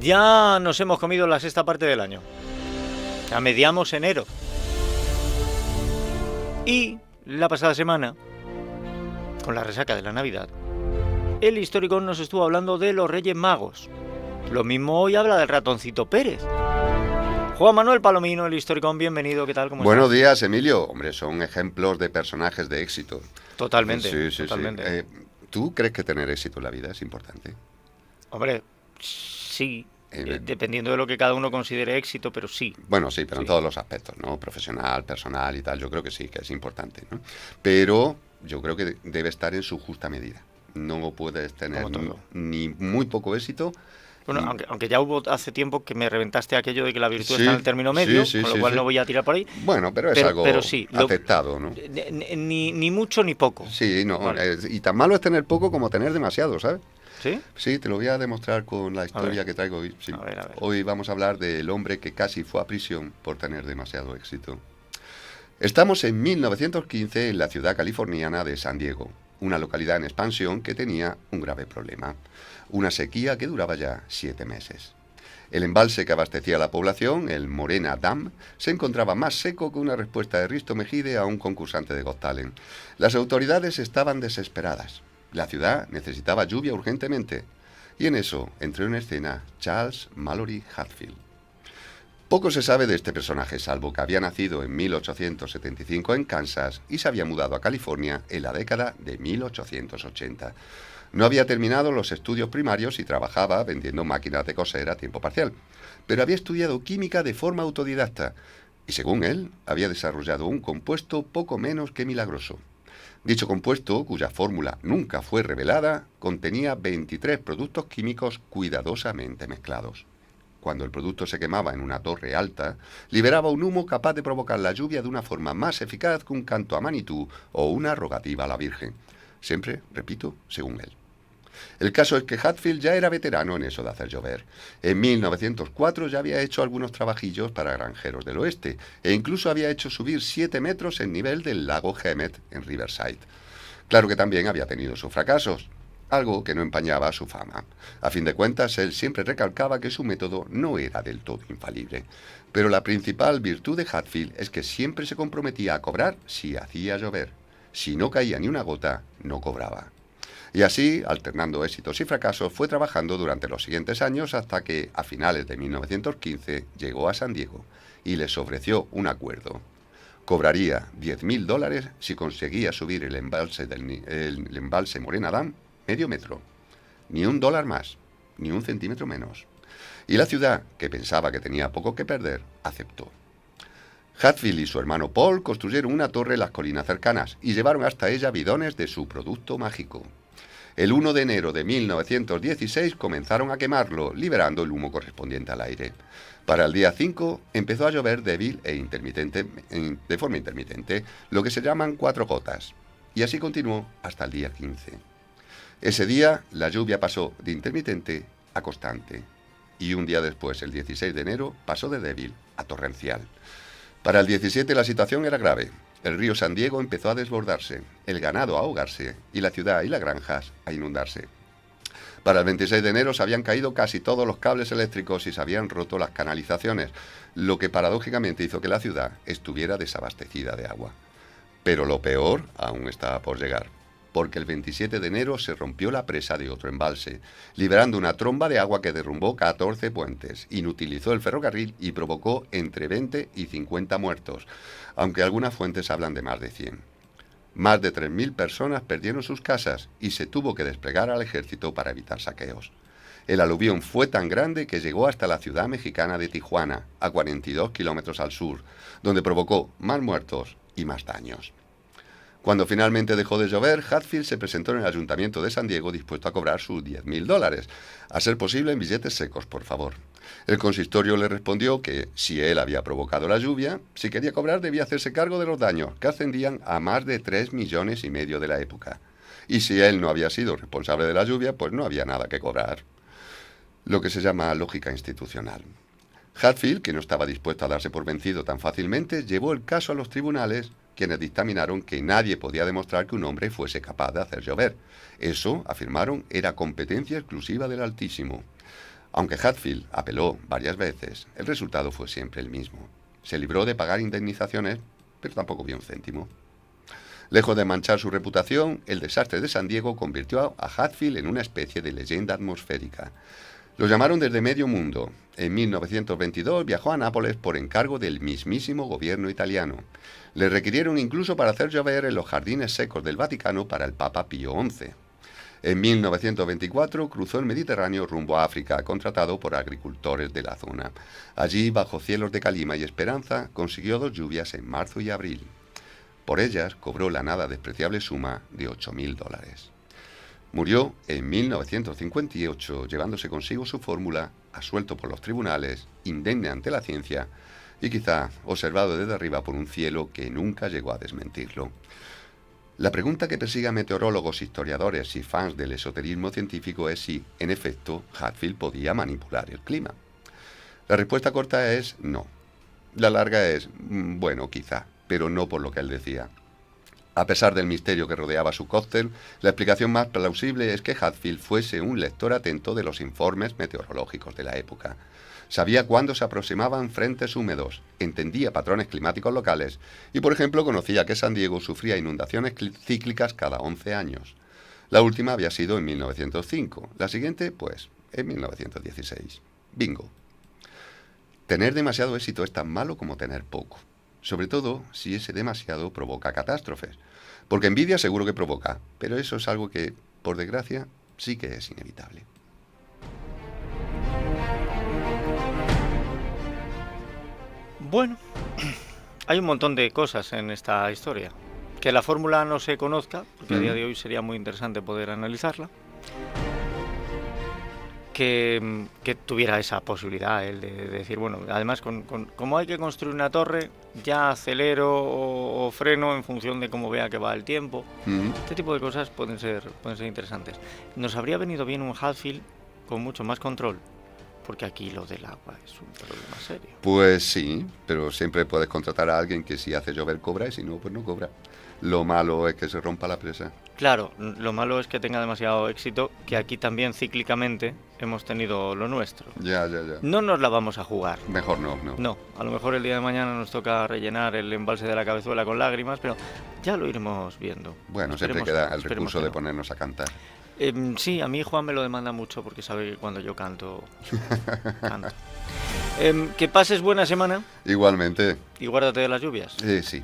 Ya nos hemos comido la sexta parte del año. Ya mediamos enero. Y la pasada semana, con la resaca de la Navidad, el Historicón nos estuvo hablando de los Reyes Magos. Lo mismo hoy habla del Ratoncito Pérez. Juan Manuel Palomino, el Historicón, bienvenido, ¿qué tal? ¿Cómo Buenos estás? días, Emilio. Hombre, son ejemplos de personajes de éxito. Totalmente, Sí. totalmente. ¿Tú crees que tener éxito en la vida es importante? Hombre, sí, Eh, dependiendo de lo que cada uno considere éxito, pero sí. bueno, sí, pero en todos los aspectos, ¿no? Profesional, personal y tal, yo creo que sí, que es importante, ¿no? Pero yo creo que debe estar en su justa medida. No puedes tener Como todo. ni muy poco éxito. Bueno, ni... aunque ya hubo hace tiempo que me reventaste aquello de que la virtud está en el término Sí, medio, sí, con lo sí, cual sí. no voy a tirar por ahí. Bueno, pero es algo Pero sí, aceptado, ¿no? ni mucho ni poco. Sí, no, Vale. y tan malo es tener poco como tener demasiado, ¿sabes? ¿Sí? Sí, te lo voy a demostrar con la historia ver. que traigo hoy. Sí. A ver. Hoy vamos a hablar del hombre que casi fue a prisión por tener demasiado éxito. Estamos en 1915 en la ciudad californiana de San Diego, una localidad en expansión que tenía un grave problema, una sequía que duraba ya 7 meses. El embalse que abastecía a la población, el Morena Dam, se encontraba más seco que una respuesta de Risto Mejide a un concursante de Got Talent. Las autoridades estaban desesperadas. La ciudad necesitaba lluvia urgentemente. Y en eso entró en escena Charles Mallory Hatfield. Poco se sabe de este personaje, salvo que había nacido en 1875 en Kansas y se había mudado a California en la década de 1880. No había terminado los estudios primarios y trabajaba vendiendo máquinas de coser a tiempo parcial, pero había estudiado química de forma autodidacta y, según él, había desarrollado un compuesto poco menos que milagroso. Dicho compuesto, cuya fórmula nunca fue revelada, contenía 23 productos químicos cuidadosamente mezclados. Cuando el producto se quemaba en una torre alta, liberaba un humo capaz de provocar la lluvia de una forma más eficaz que un canto a Manitú o una rogativa a la Virgen. Siempre, repito, según él. El caso es que Hatfield ya era veterano en eso de hacer llover. En 1904 ya había hecho algunos trabajillos para granjeros del oeste e incluso había hecho subir 7 metros el nivel del lago Hemet en Riverside. Claro que también había tenido sus fracasos, algo que no empañaba su fama. A fin de cuentas, él siempre recalcaba que su método no era del todo infalible. Pero la principal virtud de Hatfield es que siempre se comprometía a cobrar si hacía llover. Si no caía ni una gota, no cobraba. Y así, alternando éxitos y fracasos, fue trabajando durante los siguientes años hasta que, a finales de 1915, llegó a San Diego y les ofreció un acuerdo. Cobraría $10,000 si conseguía subir el embalse Morena Dam medio metro. Ni $1 más, ni un centímetro menos. Y la ciudad, que pensaba que tenía poco que perder, aceptó. Hatfield y su hermano Paul construyeron una torre en las colinas cercanas y llevaron hasta ella bidones de su producto mágico. El 1 de enero de 1916 comenzaron a quemarlo, liberando el humo correspondiente al aire. Para el día 5 empezó a llover débil de forma intermitente, lo que se llaman 4 gotas, y así continuó hasta el día 15. Ese día la lluvia pasó de intermitente a constante, y un día después, el 16 de enero, pasó de débil a torrencial. Para el 17 la situación era grave. El río San Diego empezó a desbordarse, el ganado a ahogarse y la ciudad y las granjas a inundarse. Para el 26 de enero se habían caído casi todos los cables eléctricos y se habían roto las canalizaciones, lo que paradójicamente hizo que la ciudad estuviera desabastecida de agua. Pero lo peor aún estaba por llegar, porque el 27 de enero se rompió la presa de otro embalse, liberando una tromba de agua que derrumbó 14 puentes, inutilizó el ferrocarril y provocó entre 20 y 50 muertos, aunque algunas fuentes hablan de más de 100. Más de 3.000 personas perdieron sus casas y se tuvo que desplegar al ejército para evitar saqueos. El aluvión fue tan grande que llegó hasta la ciudad mexicana de Tijuana, a 42 kilómetros al sur, donde provocó más muertos y más daños. Cuando finalmente dejó de llover, Hatfield se presentó en el ayuntamiento de San Diego dispuesto a cobrar sus $10,000, a ser posible en billetes secos, por favor. El consistorio le respondió que, si él había provocado la lluvia, si quería cobrar debía hacerse cargo de los daños, que ascendían a más de 3,5 millones de la época. Y si él no había sido responsable de la lluvia, pues no había nada que cobrar. Lo que se llama lógica institucional. Hatfield, que no estaba dispuesto a darse por vencido tan fácilmente, llevó el caso a los tribunales, quienes dictaminaron que nadie podía demostrar que un hombre fuese capaz de hacer llover. Eso, afirmaron, era competencia exclusiva del Altísimo. Aunque Hatfield apeló varias veces, el resultado fue siempre el mismo. Se libró de pagar indemnizaciones, pero tampoco vio un céntimo. Lejos de manchar su reputación, el desastre de San Diego convirtió a Hatfield en una especie de leyenda atmosférica. Lo llamaron desde medio mundo. En 1922 viajó a Nápoles por encargo del mismísimo gobierno italiano. Le requirieron incluso para hacer llover en los jardines secos del Vaticano para el Papa Pío XI. En 1924 cruzó el Mediterráneo rumbo a África, contratado por agricultores de la zona. Allí, bajo cielos de calima y esperanza, consiguió 2 lluvias en marzo y abril. Por ellas cobró la nada despreciable suma de $8.000. Murió en 1958, llevándose consigo su fórmula, absuelto por los tribunales, indemne ante la ciencia y quizá observado desde arriba por un cielo que nunca llegó a desmentirlo. La pregunta que persigue a meteorólogos, historiadores y fans del esoterismo científico es si, en efecto, Hatfield podía manipular el clima. La respuesta corta es no. La larga es, bueno, quizá, pero no por lo que él decía. A pesar del misterio que rodeaba su cóctel, la explicación más plausible es que Hatfield fuese un lector atento de los informes meteorológicos de la época. Sabía cuándo se aproximaban frentes húmedos, entendía patrones climáticos locales y, por ejemplo, conocía que San Diego sufría inundaciones cíclicas cada 11 años. La última había sido en 1905, la siguiente, pues, en 1916. Bingo. Tener demasiado éxito es tan malo como tener poco. Sobre todo si ese demasiado provoca catástrofes. Porque envidia seguro que provoca, pero eso es algo que, por desgracia, sí que es inevitable. Bueno, hay un montón de cosas en esta historia. Que la fórmula no se conozca, porque a día de hoy sería muy interesante poder analizarla. Que tuviera esa posibilidad, el de decir, bueno, además como hay que construir una torre, ya acelero o freno en función de cómo vea que va el tiempo. Este tipo de cosas pueden ser interesantes. Nos habría venido bien un Hatfield con mucho más control, porque aquí lo del agua es un problema serio. Pues sí, pero siempre puedes contratar a alguien que si hace llover cobra y si no, pues no cobra. Lo malo es que se rompa la presa. Claro, lo malo es que tenga demasiado éxito, que aquí también cíclicamente hemos tenido lo nuestro. Ya. No nos la vamos a jugar. Mejor no. No, a lo mejor el día de mañana nos toca rellenar el embalse de la Cabezuela con lágrimas, pero ya lo iremos viendo. Bueno, siempre queda el recurso de ponernos a cantar. Sí, a mí Juan me lo demanda mucho porque sabe que cuando yo canto. Que pases buena semana. Igualmente. Y guárdate de las lluvias. Sí.